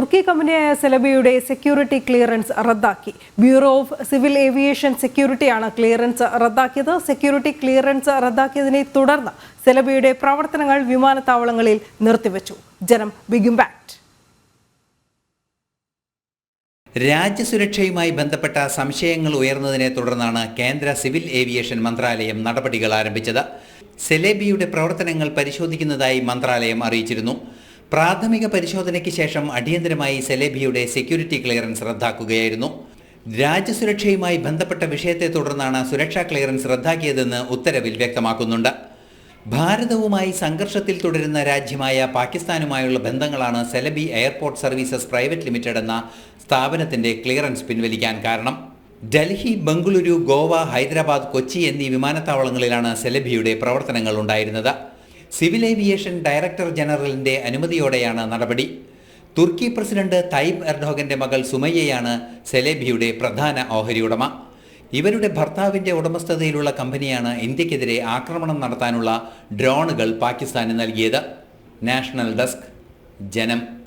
തുർക്കി കമ്പനിയായ സെലബിയുടെ security clearance റദ്ദാക്കി. ബ്യൂറോ ഓഫ് സിവിൽ ഏവിയേഷൻ സെക്യൂരിറ്റിയാണ് ക്ലിയറൻസ് റദ്ദാക്കിയത്. സെക്യൂരിറ്റി ക്ലിയറൻസ് റദ്ദാക്കിയതിനെ തുടർന്ന് സെലബിയുടെ പ്രവർത്തനങ്ങൾ വിമാനത്താവളങ്ങളിൽ നിർത്തിവെച്ചു. ജനം ബിഗ് ഇംപാക്ട്. രാജ്യസുരക്ഷയുമായി ബന്ധപ്പെട്ട സംശയങ്ങൾ ഉയർന്നതിനെ തുടർന്നാണ് കേന്ദ്ര സിവിൽ ഏവിയേഷൻ മന്ത്രാലയം നടപടികൾ ആരംഭിച്ചത്. സെലബിയുടെ പ്രവർത്തനങ്ങൾ പരിശോധിക്കുന്നതായി മന്ത്രാലയം അറിയിച്ചിരുന്നു. പ്രാഥമിക പരിശോധനയ്ക്ക് ശേഷം അടിയന്തരമായി സെലബിയുടെ സെക്യൂരിറ്റി ക്ലിയറൻസ് റദ്ദാക്കുകയായിരുന്നു. രാജ്യസുരക്ഷയുമായി ബന്ധപ്പെട്ട വിഷയത്തെ തുടർന്നാണ് സുരക്ഷാ ക്ലിയറൻസ് റദ്ദാക്കിയതെന്ന് ഉത്തരവിൽ വ്യക്തമാക്കുന്നുണ്ട്. ഭാരതവുമായി സംഘർഷത്തിൽ തുടരുന്ന രാജ്യമായ പാകിസ്ഥാനുമായുള്ള ബന്ധങ്ങളാണ് Celebi airport services private limited എന്ന സ്ഥാപനത്തിന്റെ ക്ലിയറൻസ് പിൻവലിക്കാൻ കാരണം. ഡൽഹി, ബംഗളൂരു, ഗോവ, ഹൈദരാബാദ്, കൊച്ചി എന്നീ വിമാനത്താവളങ്ങളിലാണ് സെലബിയുടെ പ്രവർത്തനങ്ങൾ ഉണ്ടായിരുന്നത്. സിവിൽ ഏവിയേഷൻ ഡയറക്ടർ ജനറലിന്റെ അനുമതിയോടെയാണ് നടപടി. തുർക്കി പ്രസിഡന്റ് തയ്യിബ് എർഡോഗന്റെ മകൾ സുമയ്യയാണ് സെലബിയുടെ പ്രധാന ഓഹരി ഉടമ. ഇവരുടെ ഭർത്താവിന്റെ ഉടമസ്ഥതയിലുള്ള കമ്പനിയാണ് ഇന്ത്യക്കെതിരെ ആക്രമണം നടത്താനുള്ള ഡ്രോണുകൾ പാകിസ്ഥാന് നൽകിയത്. നാഷണൽ ഡെസ്ക്, ജനം.